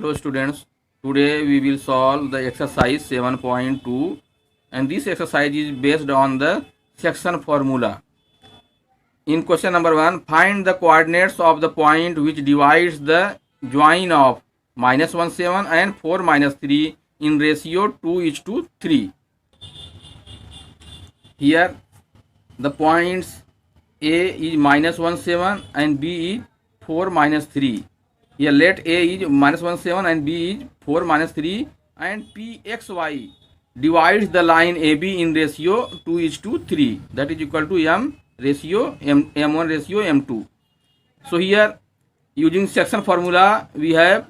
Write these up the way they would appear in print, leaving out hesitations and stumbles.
Hello students, today we will solve the exercise 7.2 and this exercise is based on the section formula. In question number 1, find the coordinates of the point which divides the join of -17 and 4-3 in ratio 2:3. Here the points A is -17 and B is 4-3. Here let A is -17 and B is 4-3 and PXY divides the line AB in ratio 2:3, that is equal to M1 ratio M2. So here using section formula we have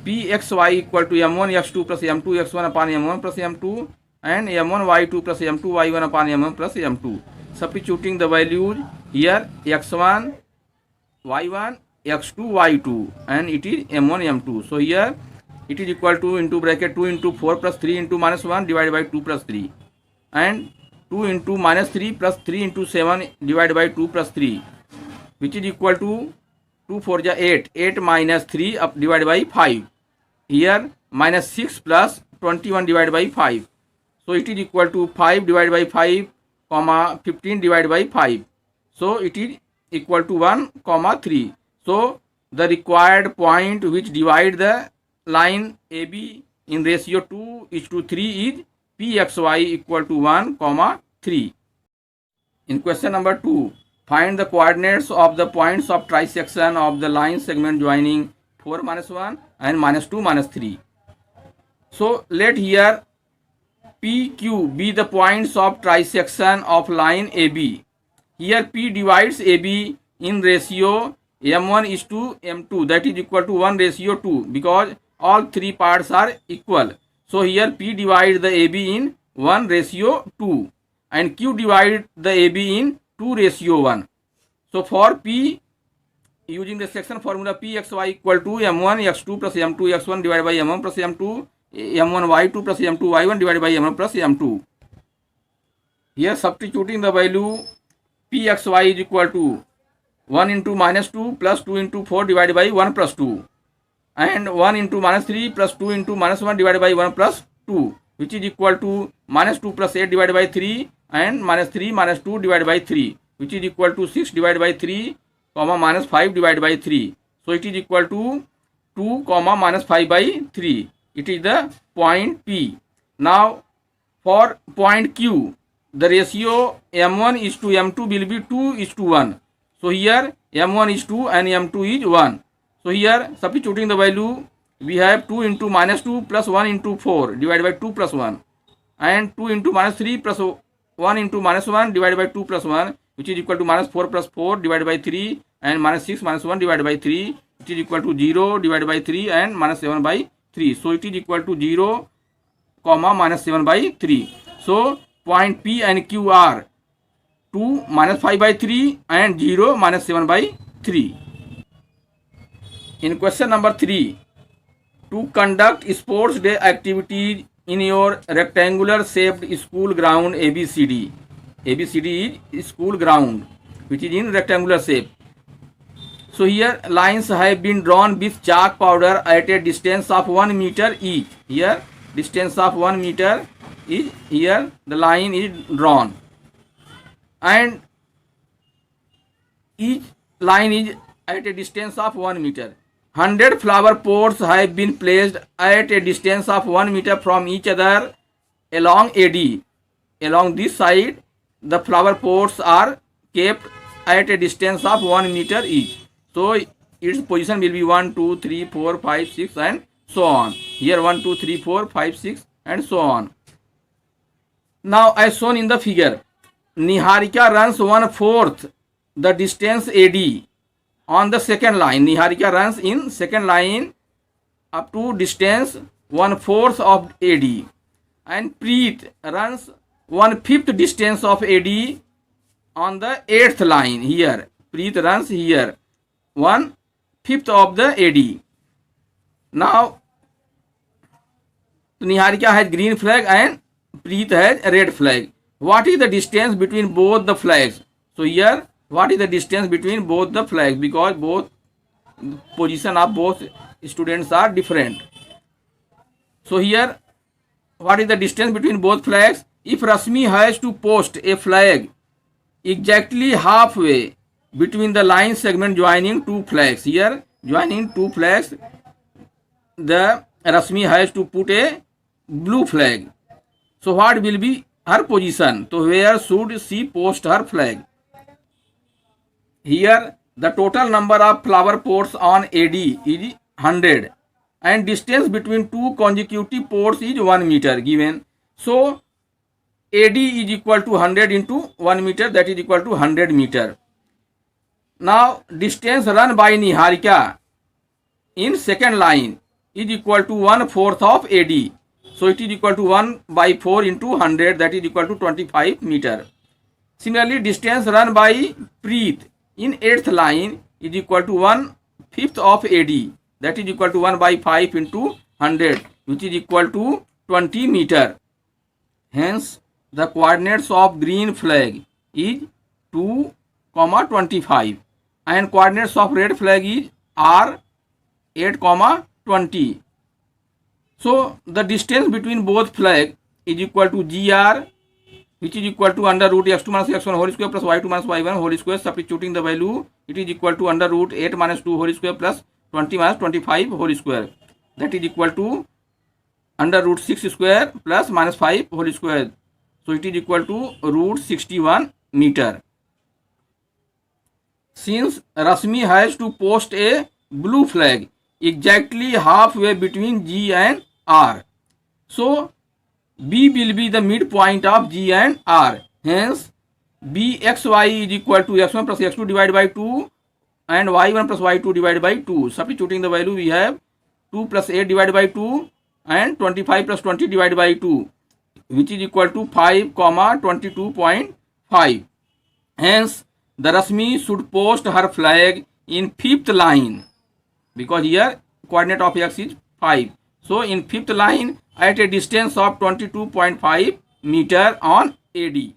Pxy equal to M1 x2 plus M2 x1 upon M1 plus M2 and M1 y2 plus M2 y1 upon M1 plus M2. Substituting the values here x1 y1 x2 y2 and it is M1 M2. So here it is equal to into bracket 2 into 4 plus 3 into -1 divided by 2 plus 3 and 2 into -3 plus 3 into 7 divided by 2 plus 3, which is equal to 2 4 ja 8, 8 minus 3 up divided by 5. Here -6 plus 21 divided by 5. So it is equal to 5 divided by 5 comma 15 divided by 5. So it is equal to 1 comma 3. So the required point which divide the line AB in ratio 2:3 is Pxy equal to 1 comma 3. In question number 2, find the coordinates of the points of trisection of the line segment joining 4-1 and -2-3. So let here PQ be the points of trisection of line AB. Here P divides AB in ratio M1:M2, that is equal to 1:2 because all three parts are equal. So here P divides the AB in 1:2 and Q divides the AB in 2:1. So for P, using the section formula, Pxy equal to M1 x2 plus M2 x1 divided by M1 plus M2, M1 y2 plus M2 y1 divided by M1 plus M2. Here substituting the value Pxy is equal to 1 into -2 plus 2 into 4 divided by 1 plus 2 and 1 into -3 plus 2 into -1 divided by 1 plus 2, which is equal to -2 plus 8 divided by 3 and -3 minus 2 divided by 3, which is equal to 6 divided by 3 comma -5 divided by 3. So it is equal to 2 comma -5 by 3. It is the point P. Now for point Q, the ratio M1:M2 will be 2:1. So here M1 is 2 and M2 is 1. So here substituting the value we have 2 into -2 plus 1 into 4 divided by 2 plus 1 and 2 into -3 plus 1 into -1 divided by 2 plus 1, which is equal to -4 plus 4 divided by 3 and -6 minus 1 divided by 3, which is equal to 0 divided by 3 and -7 by 3. So it is equal to 0 comma -7 by 3. So point P and Q are 2 -5 by 3 and 0 -7 by 3. In question number 3, to conduct sports day activities in your rectangular shaped school ground ABCD. ABCD is school ground which is in rectangular shape. So here lines have been drawn with chalk powder at a distance of 1 meter each. Here distance of 1 meter is here the line is drawn and each line is at a distance of 1 meter. 100 flower pots have been placed at a distance of 1 meter from each other along AD. Along this side, the flower pots are kept at a distance of 1 meter each. So its position will be 1, 2, 3, 4, 5, 6 and so on. Here 1, 2, 3, 4, 5, 6 and so on. Now as shown in the figure, Niharika runs 1/4 the distance AD on the second line. Niharika runs in second line up to distance 1/4 of AD and Preet runs 1/5 distance of AD on the 8th line. Here Preet runs here 1/5 of the AD. Now Niharika has green flag and Preet has red flag. What is the distance between both the flags? So here what is the distance between both the flags, because both position of both students are different. So here, what is the distance between both flags? If Rasmi has to post a flag exactly halfway between the line segment joining two flags, here joining two flags, the Rasmi has to put a blue flag. So what will be her position? So where should she post her flag? Here the total number of flower pots on AD is 100 and distance between two consecutive pots is 1 meter given. So AD is equal to 100 into 1 meter, that is equal to 100 meter. Now distance run by Niharika in second line is equal to 1/4 of AD. So it is equal to 1/4 into 100, that is equal to 25 meter. Similarly, distance run by Preet in 8th line is equal to 1/5 of AD, that is equal to 1/5 into 100, which is equal to 20 meter. Hence, the coordinates of green flag is 2, 25 and coordinates of red flag is are 8, 20. So the distance between both flag is equal to GR, which is equal to under root x2 minus x1 whole square plus y2 minus y1 whole square. Substituting the value, it is equal to under root 8 minus 2 whole square plus 20 minus 25 whole square, that is equal to under root 6 square plus minus 5 whole square. So it is equal to root 61 meter. Since Rasmi has to post a blue flag exactly halfway between G and R, so B will be the midpoint of G and R. Hence, Bxy is equal to x1 plus x2 divided by 2 and y1 plus y2 divided by 2. Substituting the value, we have 2 plus 8 divided by 2 and 25 plus 20 divided by 2, which is equal to 5, 22.5. Hence, the Rasmi should post her flag in 5th line, because here coordinate of x is 5. So in 5th line at a distance of 22.5 meter on AD.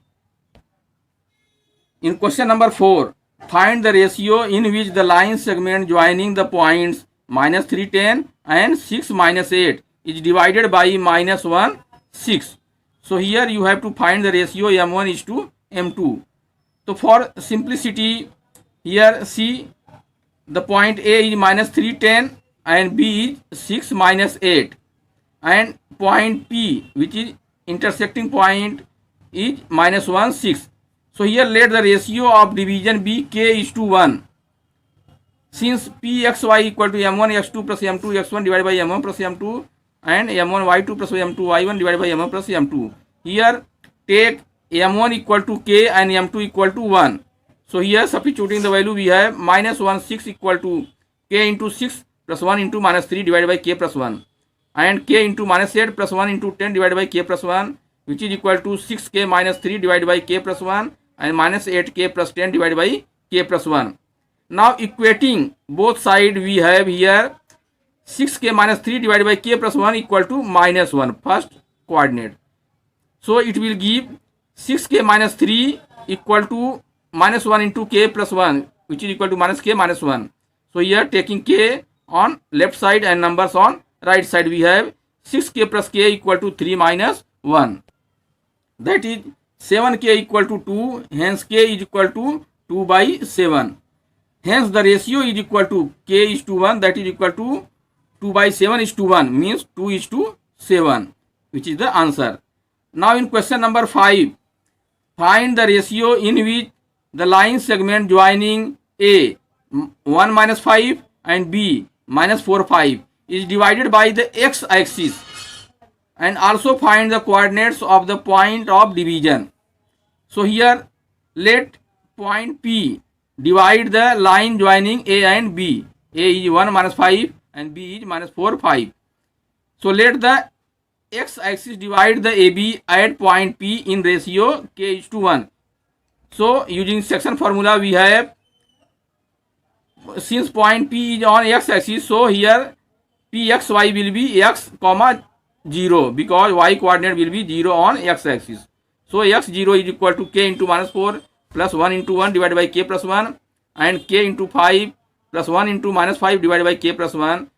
In question number 4, find the ratio in which the line segment joining the points minus 310 and 6 minus 8 is divided by minus 1, 6. So here you have to find the ratio M1 is to M2. So for simplicity, here see the point A is minus 310 and B is 6 minus 8 and point P, which is intersecting point, is minus 1, 6. So here let the ratio of division be K is to 1. Since Pxy equal to M1 x2 plus M2 x1 divided by M1 plus M2 and M1 y2 plus M2 y1 divided by M1 plus M2. Here take M1 equal to K and M2 equal to 1. So here substituting the value, we have minus 1, 6 equal to K into 6 plus 1 into minus 3 divided by K plus 1 and K into minus 8 plus 1 into 10 divided by K plus 1, which is equal to 6K minus 3 divided by K plus 1 and minus 8K plus 10 divided by K plus 1. Now equating both sides, we have here 6K minus 3 divided by K plus 1 equal to minus 1, first coordinate. So it will give 6K minus 3 equal to minus 1 into K plus 1, which is equal to minus K minus 1. So here taking K on left side and numbers on right side, we have 6K plus K equal to 3 minus 1. That is 7K equal to 2. Hence K is equal to 2 by 7. Hence the ratio is equal to K is to 1, that is equal to 2 by 7 is to 1, means 2 is to 7, which is the answer. Now in question number 5, find the ratio in which the line segment joining A 1 minus 5 and B minus 4, 5 is divided by the x axis, and also find the coordinates of the point of division. So here let point P divide the line joining A and B. A is 1 minus 5 and B is minus 4, 5. So let the x axis divide the AB at point P in ratio K is to 1. So using section formula, we have, since point P is on x axis, so here Pxy will be x, 0, because y coordinate will be 0 on x axis. So x0 is equal to K into minus 4 plus 1 into 1 divided by K plus 1 and K into 5 plus 1 into minus 5 divided by K plus 1,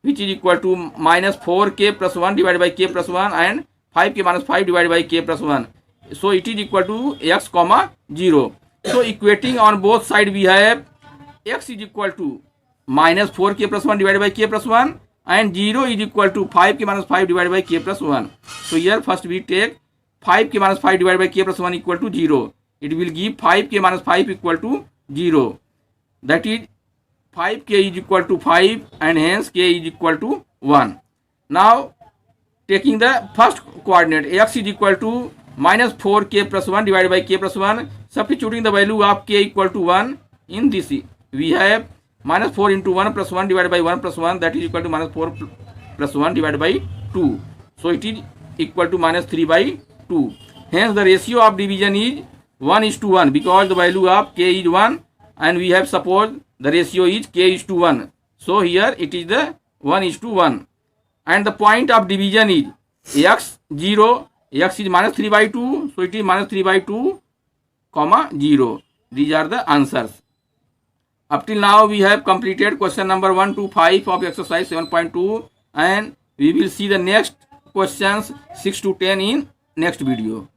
which is equal to minus 4k plus 1 divided by k plus 1 and 5k minus 5 divided by k plus 1. So it is equal to x comma 0. So equating on both sides we have x is equal to minus 4k plus 1 divided by k plus 1 and 0 is equal to 5k minus 5 divided by k plus 1. So here first we take 5k minus 5 divided by k plus 1 equal to 0. It will give 5k minus 5 equal to 0. That is 5k is equal to 5 and hence k is equal to 1. Now taking the first coordinate x is equal to minus 4k plus 1 divided by k plus 1, substituting the value of k equal to 1 in this, we have minus 4 into 1 plus 1 divided by 1 plus 1, that is equal to minus 4 plus 1 divided by 2. So it is equal to minus 3 by 2. Hence the ratio of division is 1:1 because the value of k is 1 and we have supposed the ratio is k is to 1. So here it is the 1:1 and the point of division is x 0, x is minus 3 by 2, so it is minus 3 by 2 comma 0. These are the answers. Up till now we have completed question number 1 to 5 of exercise 7.2 and we will see the next questions 6 to 10 in next video.